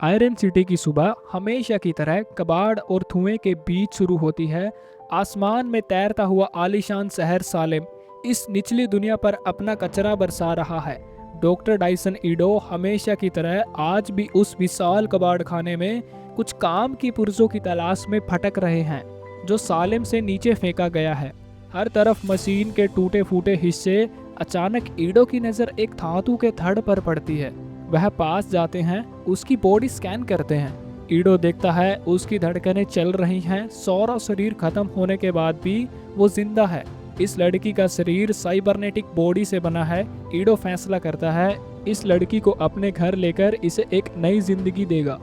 Iron city की सुबह हमेशा की तरह कबाड़ और धुएं के बीच शुरू होती है। आसमान में तैरता हुआ आलीशान शहर सालेम इस निचली दुनिया पर अपना कचरा बरसा रहा है। डॉक्टर डाइसन ईडो हमेशा की तरह आज भी उस विशाल कबाड़ खाने में कुछ काम की पुर्जों की तलाश में भटक रहे हैं जो सालेम से नीचे फेंका गया है। हर तरफ मशीन के टूटे फूटे हिस्से। अचानक ईडो की नज़र एक धातु के धड़ पर पड़ती है। वह पास जाते हैं, उसकी बॉडी स्कैन करते हैं। ईडो देखता है उसकी धड़कनें चल रही हैं, सारा शरीर खत्म होने के बाद भी वो जिंदा है। इस लड़की का शरीर साइबरनेटिक बॉडी से बना है। ईडो फैसला करता है इस लड़की को अपने घर लेकर इसे एक नई जिंदगी देगा।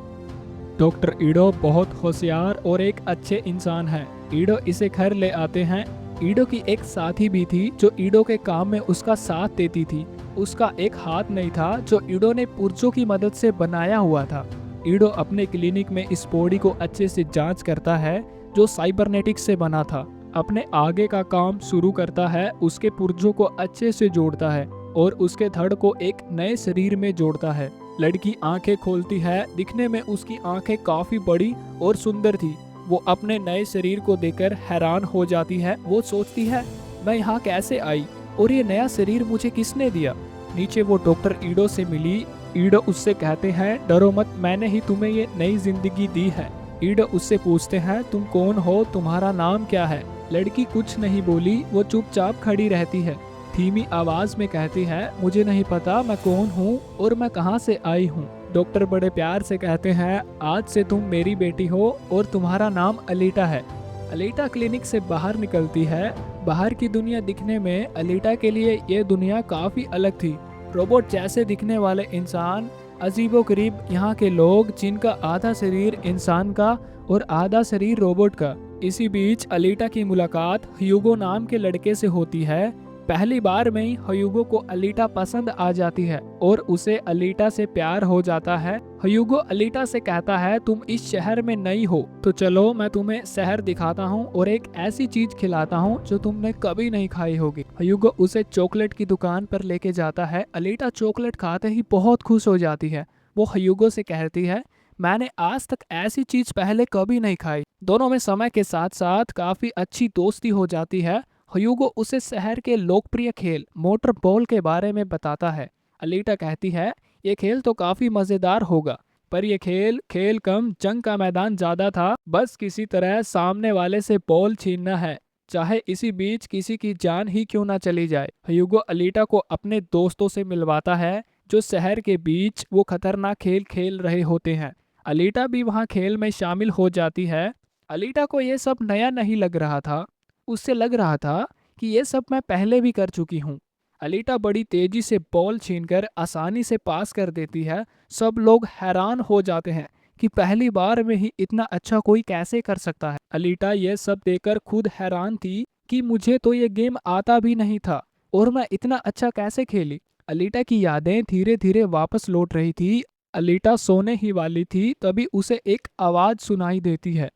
डॉक्टर ईडो बहुत होशियार और एक अच्छे इंसान है। ईडो इसे घर ले आते हैं। ईडो की एक साथी भी थी जो ईडो के काम में उसका साथ देती थी। उसका एक हाथ नहीं था जो ईडो ने पुर्जों की मदद से बनाया हुआ था। ईडो अपने क्लिनिक में इस बॉडी को अच्छे से जांच करता है जो साइबरनेटिक से बना था। अपने आगे का काम शुरू करता है, उसके पुर्जों को अच्छे से जोड़ता है और उसके धड़ को एक नए शरीर में जोड़ता है। लड़की आंखें खोलती है। दिखने में उसकी आंखें काफी बड़ी और सुंदर थी। वो अपने नए शरीर को देखकर हैरान हो जाती है। वो सोचती है मैं यहाँ कैसे आई और ये नया शरीर मुझे किसने दिया। नीचे वो डॉक्टर ईडो से मिली। ईडो उससे कहते हैं डरो मत, मैंने ही तुम्हें ये नई जिंदगी दी है। ईडो उससे पूछते हैं तुम कौन हो, तुम्हारा नाम क्या है। लड़की कुछ नहीं बोली, वो चुपचाप खड़ी रहती है। धीमी आवाज में कहती है मुझे नहीं पता मैं कौन हूँ और मैं कहाँ से आई हूँ। डॉक्टर बड़े प्यार से कहते हैं आज से तुम मेरी बेटी हो और तुम्हारा नाम अलीटा है। अलीटा क्लिनिक से बाहर निकलती है। बाहर की दुनिया दिखने में अलीटा के लिए ये दुनिया काफी अलग थी। रोबोट जैसे दिखने वाले इंसान, अजीबोगरीब यहाँ के लोग जिनका आधा शरीर इंसान का और आधा शरीर रोबोट का। इसी बीच अलीटा की मुलाकात ह्यूगो नाम के लड़के से होती है। पहली बार में ही ह्यूगो को अलीटा पसंद आ जाती है और उसे अलीटा से प्यार हो जाता है। ह्यूगो अलीटा से कहता है तुम इस शहर में नई हो तो चलो मैं तुम्हें शहर दिखाता हूँ और एक ऐसी चीज खिलाता हूँ जो तुमने कभी नहीं खाई होगी। ह्यूगो उसे चॉकलेट की दुकान पर लेके जाता है। अलीटा चॉकलेट खाते ही बहुत खुश हो जाती है। वो ह्यूगो से कहती है मैंने आज तक ऐसी चीज पहले कभी नहीं खाई। दोनों में समय के साथ साथ काफी अच्छी दोस्ती हो जाती है। ह्यूगो उसे शहर के लोकप्रिय खेल मोटर बॉल के बारे में बताता है। अलीटा कहती है ये खेल तो काफी मजेदार होगा, पर ये खेल खेल कम जंग का मैदान ज्यादा था। बस किसी तरह सामने वाले से बॉल छीनना है, चाहे इसी बीच किसी की जान ही क्यों ना चली जाए। ह्यूगो अलीटा को अपने दोस्तों से मिलवाता है जो शहर के बीच वो खतरनाक खेल खेल रहे होते हैं। अलीटा भी वहाँ खेल में शामिल हो जाती है। अलीटा को ये सब नया नहीं लग रहा था। उससे लग रहा था कि ये सब मैं पहले भी कर चुकी हूँ। अलीटा बड़ी तेजी से बॉल छीनकर आसानी से पास कर देती है। सब लोग हैरान हो जाते हैं कि पहली बार में ही इतना अच्छा कोई कैसे कर सकता है। अलीटा ये सब देखकर खुद हैरान थी कि मुझे तो ये गेम आता भी नहीं था और मैं इतना अच्छा कैसे खेली। अलीटा की यादें धीरे धीरे वापस लौट रही थी। अलीटा सोने ही वाली थी तभी उसे एक आवाज सुनाई देती है।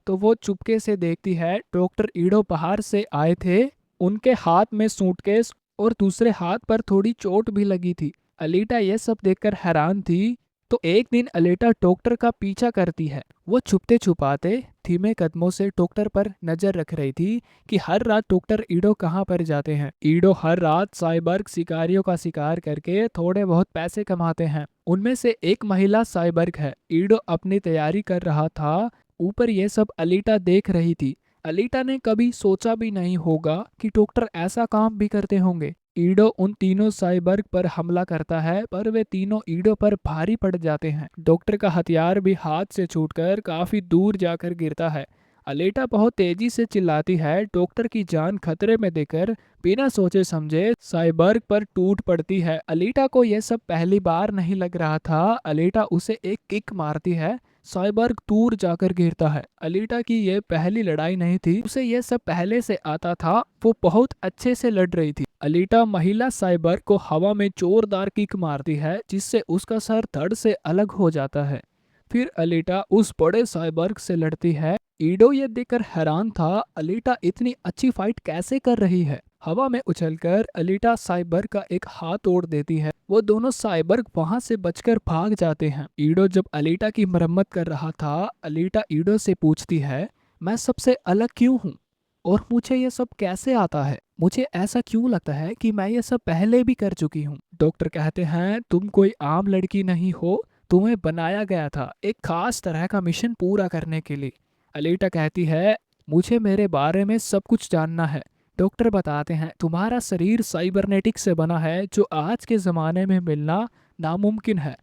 तो वो चुपके से देखती है डॉक्टर ईडो बाहर से आए थे। उनके हाथ में सूटकेस और दूसरे हाथ पर थोड़ी चोट भी लगी थी। अलीटा ये सब देखकर हैरान थी। तो एक दिन अलीटा डॉक्टर का पीछा करती है। वो छुपते छुपाते धीमे कदमों से डॉक्टर पर नजर रख रही थी कि हर रात डॉक्टर ईडो कहाँ पर जाते हैं। ईडो हर रात साइबर्ग शिकारियों का शिकार करके थोड़े बहुत पैसे कमाते हैं। उनमें से एक महिला साइबर्ग है। ईडो अपनी तैयारी कर रहा था, ऊपर ये सब अलीटा देख रही थी। अलीटा ने कभी सोचा भी नहीं होगा कि डॉक्टर ऐसा काम भी करते होंगे। ईडो उन तीनों साइबर्ग पर हमला करता है पर वे तीनों ईडो पर भारी पड़ जाते हैं। डॉक्टर का हथियार भी हाथ से छूटकर काफी दूर जाकर गिरता है। अलीटा बहुत तेजी से चिल्लाती है। डॉक्टर की जान खतरे में देकर बिना सोचे समझे साइबर्ग पर टूट पड़ती है। अलीटा को यह सब पहली बार नहीं लग रहा था। अलीटा उसे एक किक मारती है। साइबर्ग दूर जाकर गिरता है। अलीटा की ये पहली लड़ाई नहीं थी, उसे ये सब पहले से आता था। वो बहुत अच्छे से लड़ रही थी। अलीटा महिला साइबर्ग को हवा में जोरदार किक मारती है जिससे उसका सर धड़ से अलग हो जाता है। फिर अलीटा उस बड़े साइबर्ग से लड़ती है ईडो ये देखकर हैरान था, अलीटा इतनी अच्छी फाइट कैसे कर रही है। हवा में उछलकर अलीटा साइबर्ग का एक हाथ तोड़ देती है। वो दोनों साइबर्ग वहां से बचकर भाग जाते हैं। ईडो जब अलीटा की मरम्मत कर रहा था, अलीटा ईडो से पूछती है, मैं सबसे अलग क्यों हूँ और मुझे ये सब कैसे आता है? मुझे ऐसा क्यों लगता है कि मैं ये सब पहले भी कर चुकी हूँ? डॉक्टर कहते हैं, तुम कोई आम लड़की नहीं हो, तुम्हें बनाया गया था एक खास तरह का मिशन पूरा करने के लिए। अलीटा कहती है, मुझे मेरे बारे में सब कुछ जानना है। डॉक्टर बताते हैं, तुम्हारा शरीर साइबरनेटिक से बना है, जो आज के ज़माने में मिलना नामुमकिन है।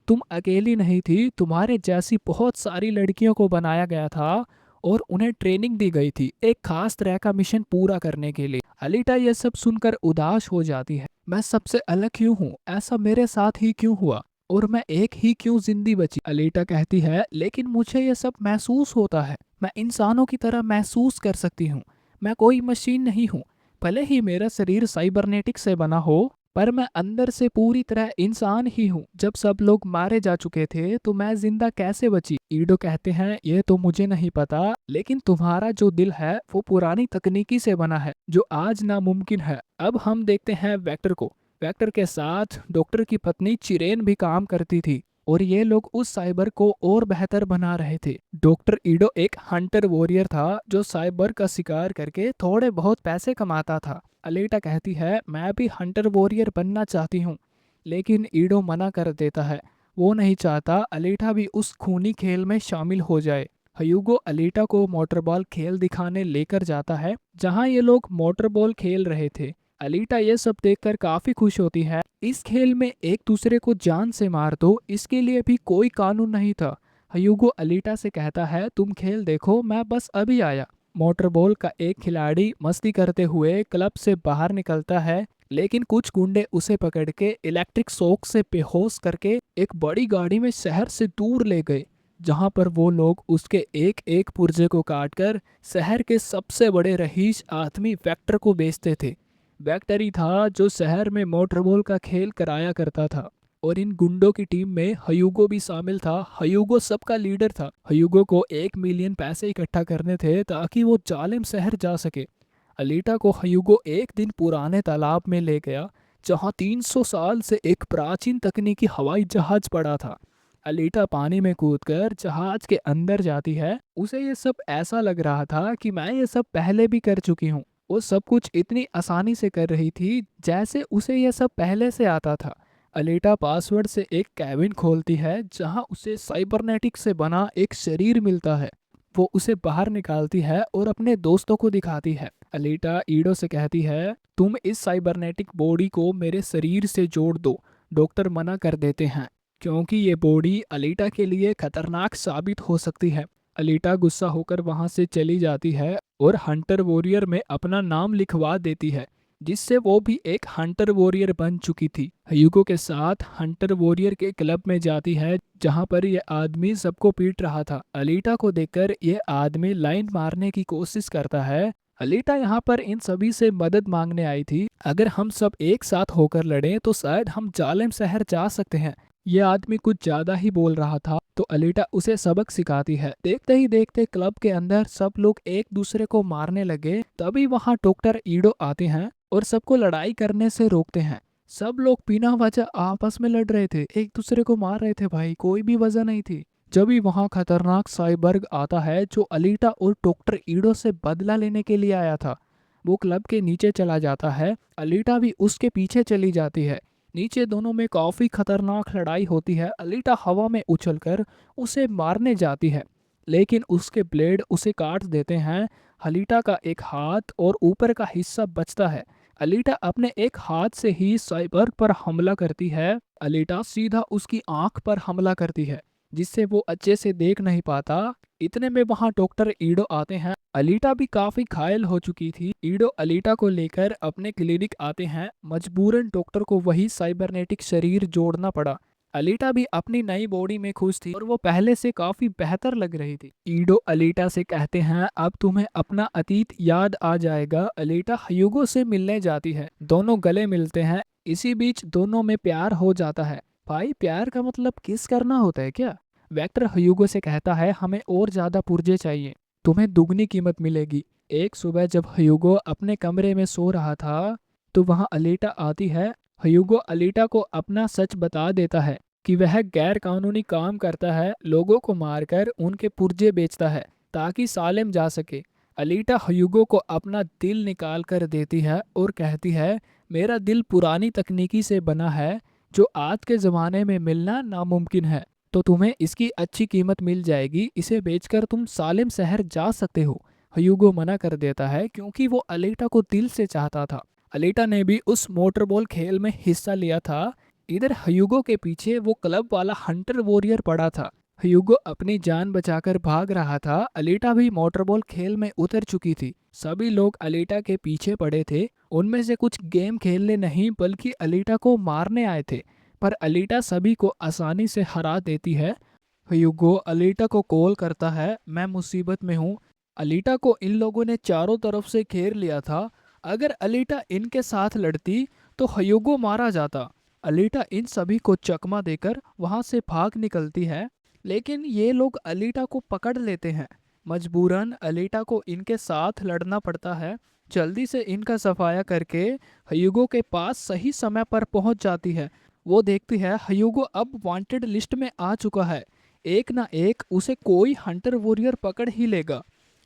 तुम अकेली नहीं थी, तुम्हारे जैसी बहुत सारी लड़कियों को बनाया गया था और उन्हें ट्रेनिंग दी गई थी एक खास तरह का मिशन पूरा करने के लिए। अलीटा यह सब सुनकर उदास हो जाती है। मैं सबसे अलग क्यों हूँ? ऐसा मेरे साथ ही क्यों हुआ और मैं एक ही क्यों जिंदी बची? अलीटा कहती है, लेकिन मुझे यह सब महसूस होता है। मैं इंसानों की तरह महसूस कर सकती हूँ। मैं कोई मशीन नहीं हूँ। भले ही मेरा शरीर साइबरनेटिक से बना हो, पर मैं अंदर से पूरी तरह इंसान ही हूँ। जब सब लोग मारे जा चुके थे तो मैं जिंदा कैसे बची? ईडो कहते हैं, ये तो मुझे नहीं पता, लेकिन तुम्हारा जो दिल है वो पुरानी तकनीकी से बना है जो आज नामुमकिन है। अब हम देखते हैं वेक्टर को। वेक्टर के साथ डॉक्टर की पत्नी चिरेन भी काम करती थी और ये लोग उस साइबर को और बेहतर बना रहे थे। डॉक्टर ईडो एक हंटर वॉरियर था जो साइबर का शिकार करके थोड़े बहुत पैसे कमाता था। अलीटा कहती है, मैं भी हंटर वॉरियर बनना चाहती हूँ, लेकिन ईडो मना कर देता है। वो नहीं चाहता अलीटा भी उस खूनी खेल में शामिल हो जाए। हयूगो अलीटा को मोटरबॉल खेल दिखाने लेकर जाता है, जहाँ ये लोग मोटरबॉल खेल रहे थे। अलीटा ये सब देखकर काफी खुश होती है। इस खेल में एक दूसरे को जान से मार दो, इसके लिए भी कोई कानून नहीं था। हयूगो अलीटा से कहता है, तुम खेल देखो, मैं बस अभी आया। मोटरबॉल का एक खिलाड़ी मस्ती करते हुए क्लब से बाहर निकलता है, लेकिन कुछ गुंडे उसे पकड़ के इलेक्ट्रिक शॉक से बेहोश करके एक बड़ी गाड़ी में शहर से दूर ले गए, जहां पर वो लोग उसके एक एक पुर्जे को काटकर शहर के सबसे बड़े रईस आदमी वेक्टर को बेचते थे। वेक्टर ही था जो शहर में मोटरबॉल का खेल कराया करता था। और इन गुंडों की टीम में हयूगो भी शामिल था। हयूगो सबका लीडर था। हयूगो को 1 मिलियन पैसे इकट्ठा करने थे ताकि वो जालिम शहर जा सके। अलीटा को हयूगो एक दिन पुराने तालाब में ले गया, जहां 300 साल से एक प्राचीन तकनीकी हवाई जहाज पड़ा था। अलीटा पानी में कूदकर जहाज के अंदर जाती है। उसे ये सब ऐसा लग रहा था कि मैं ये सब पहले भी कर चुकी हूँ। वो सब कुछ इतनी आसानी से कर रही थी जैसे उसे यह सब पहले से आता था। अलीटा पासवर्ड से एक कैबिन खोलती है, जहां उसे साइबरनेटिक से बना एक शरीर मिलता है। वो उसे बाहर निकालती है और अपने दोस्तों को दिखाती है। अलीटा ईडो से कहती है, तुम इस साइबरनेटिक बॉडी को मेरे शरीर से जोड़ दो। डॉक्टर मना कर देते हैं क्योंकि ये बॉडी अलीटा के लिए खतरनाक साबित हो सकती है। अलीटा गुस्सा होकर वहां से चली जाती है और हंटर वॉरियर में अपना नाम लिखवा देती है, जिससे वो भी एक हंटर वॉरियर बन चुकी थी। ह्यूगो के साथ हंटर वॉरियर के क्लब में जाती है, जहां पर यह आदमी सबको पीट रहा था। अलीटा को देखकर यह आदमी लाइन मारने की कोशिश करता है। अलीटा यहाँ पर इन सभी से मदद मांगने आई थी। अगर हम सब एक साथ होकर लड़ें तो शायद हम जालिम शहर जा सकते हैं। ये आदमी कुछ ज्यादा ही बोल रहा था, तो अलीटा उसे सबक सिखाती है। देखते ही देखते क्लब के अंदर सब लोग एक दूसरे को मारने लगे। तभी वहां डॉक्टर ईडो आते हैं और सबको लड़ाई करने से रोकते हैं। सब लोग बिना वजह आपस में लड़ रहे थे, एक दूसरे को मार रहे थे भाई, कोई भी वजह नहीं थी। जब भी वहां खतरनाक साइबर्ग आता है जो अलीटा और डॉक्टर ईडो से बदला लेने के लिए आया था। वो क्लब के नीचे चला जाता है। अलीटा भी उसके पीछे चली जाती है। नीचे दोनों में काफी खतरनाक लड़ाई होती है। अलीटा हवा में उछलकर उसे मारने जाती है, लेकिन उसके ब्लेड उसे काट देते हैं। अलीटा का एक हाथ और ऊपर का हिस्सा बचता है। अलीटा अपने एक हाथ से ही साइबर्ग पर हमला करती है। अलीटा सीधा उसकी आंख पर हमला करती है, जिससे वो अच्छे से देख नहीं पाता। इतने में वहां डॉक्टर ईडो आते हैं। अलीटा भी काफी घायल हो चुकी थी। ईडो अलीटा को लेकर अपने क्लिनिक आते हैं। मजबूरन डॉक्टर को वही साइबरनेटिक शरीर जोड़ना पड़ा। अलीटा भी अपनी नई बॉडी में खुश थी और वो पहले से काफी बेहतर लग रही थी। ईडो अलीटा से कहते हैं, अब तुम्हें अपना अतीत याद आ जाएगा। अलीटा ह्यूगो से मिलने जाती है। दोनों गले मिलते हैं। इसी बीच दोनों में प्यार हो जाता है। भाई, प्यार का मतलब किस करना होता है क्या? वेक्टर ह्यूगो से कहता है, हमें और ज्यादा पुर्जे चाहिए। तुम्हें दुगनी कीमत मिलेगी। एक सुबह जब ह्यूगो अपने कमरे में सो रहा था, तो वहां अलीटा आती है। ह्यूगो अलीटा को अपना सच बता देता है कि वह गैर कानूनी काम करता है, लोगों को मारकर उनके पुर्जे बेचता है ताकि सालेम जा सके। अलीटा ह्यूगो को अपना दिल निकाल कर देती है और कहती है, मेरा दिल पुरानी तकनीकी से बना है जो आज के ज़माने में मिलना नामुमकिन है, तो तुम्हें इसकी अच्छी कीमत मिल जाएगी, इसे बेचकर तुम सालेम शहर जा सकते हो। ह्यूगो मना कर देता है क्योंकि वो अलीटा को दिल से चाहता था। अलीटा ने भी उस मोटरबॉल खेल में हिस्सा लिया था। इधर ह्यूगो के पीछे वो क्लब वाला हंटर वॉरियर पड़ा था। ह्यूगो अपनी जान बचाकर भाग रहा था। अलीटा भी मोटरबॉल खेल में उतर चुकी थी। सभी लोग अलीटा के पीछे पड़े थे। उनमें से कुछ गेम खेलने नहीं बल्कि अलीटा को मारने आए थे, पर अलीटा सभी को आसानी से हरा देती है। ह्यूगो अलीटा को कॉल करता है, मैं मुसीबत में हूँ। अलीटा को इन लोगों ने चारों तरफ से घेर लिया था। अगर अलीटा इनके साथ लड़ती तो ह्यूगो मारा जाता। अलीटा इन सभी को चकमा देकर वहां से भाग निकलती है, लेकिन ये लोग अलीटा को पकड़ लेते हैं। मजबूरन अलीटा को इनके साथ लड़ना पड़ता है। जल्दी से इनका सफाया करके ह्यूगो के पास सही समय पर पहुंच जाती है। वो देखती है ह्यूगो अब वांटेड लिस्ट में आ चुका है, एक ना एक उसे कोई हंटर वॉरियर पकड़ ही लेगा।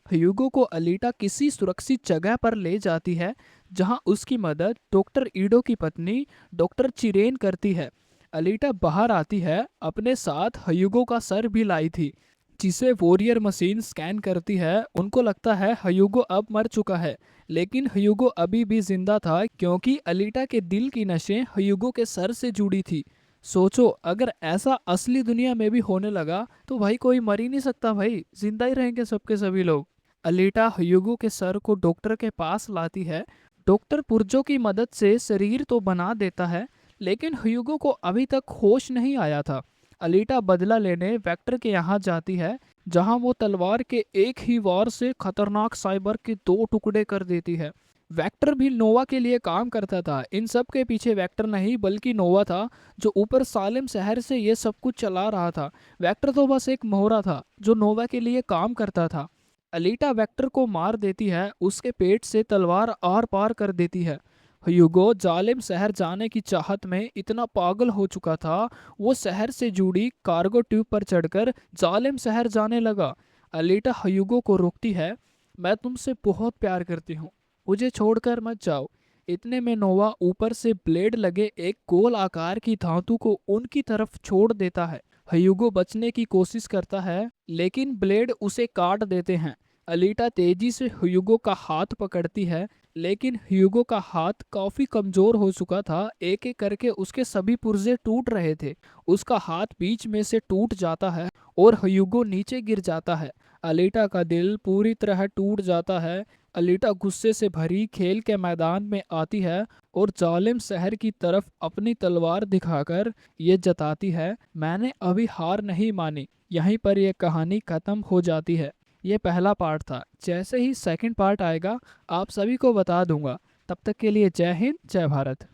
ह्यूगो को अलीटा किसी सुरक्षित जगह पर ले जाती है जहां उसकी मदद डॉक्टर ईडो की पत्नी डॉक्टर चिरेन करती है। अलीटा बाहर आती है, अपने साथ ह्यूगो का सर भी लाई थी जिसे वॉरियर मशीन स्कैन करती है। उनको लगता है ह्यूगो अब मर चुका है, लेकिन ह्यूगो अभी भी जिंदा था क्योंकि अलीटा के दिल की नसें ह्यूगो के सर से जुड़ी थी। सोचो अगर ऐसा असली दुनिया में भी होने लगा तो भाई कोई मर ही नहीं सकता, भाई जिंदा ही रहेंगे सबके सभी लोग। अलीटा ह्यूगो के सर को डॉक्टर के पास लाती है। डॉक्टर पुर्जों की मदद से शरीर तो बना देता है, लेकिन ह्यूगो को अभी तक होश नहीं आया था। अलीटा बदला लेने वेक्टर के यहाँ जाती है, जहाँ वो तलवार के एक ही वार से खतरनाक साइबर के 2 टुकड़े कर देती है। वेक्टर भी नोवा के लिए काम करता था। इन सब के पीछे वेक्टर नहीं बल्कि नोवा था, जो ऊपर सालेम शहर से ये सब कुछ चला रहा था। वेक्टर तो बस एक मोहरा था जो नोवा के लिए काम करता था। अलीटा वेक्टर को मार देती है, उसके पेट से तलवार आर पार कर देती है। ह्यूगो जालिम शहर जाने की चाहत में इतना पागल हो चुका था, वो शहर से जुड़ी कार्गो ट्यूब पर चढ़कर जालिम शहर जाने लगा। अलीटा ह्यूगो को रोकती है, मैं तुमसे बहुत प्यार करती हूँ, मुझे छोड़कर मत जाओ। इतने में नोवा ऊपर से ब्लेड लगे एक गोल आकार की धातु को उनकी तरफ छोड़ देता है। ह्यूगो बचने की कोशिश करता है, लेकिन ब्लेड उसे काट देते हैं। अलीटा तेजी से ह्यूगो का हाथ पकड़ती है, लेकिन ह्यूगो का हाथ काफी कमजोर हो चुका था। एक एक करके उसके सभी पुर्जे टूट रहे थे। उसका हाथ बीच में से टूट जाता है और ह्यूगो नीचे गिर जाता है। अलीटा का दिल पूरी तरह टूट जाता है। अलीटा गुस्से से भरी खेल के मैदान में आती है और जालिम शहर की तरफ अपनी तलवार दिखाकर ये जताती है, मैंने अभी हार नहीं मानी। यहीं पर यह कहानी खत्म हो जाती है। ये पहला पार्ट था। जैसे ही सेकंड पार्ट आएगा आप सभी को बता दूंगा। तब तक के लिए जय हिंद, जय भारत।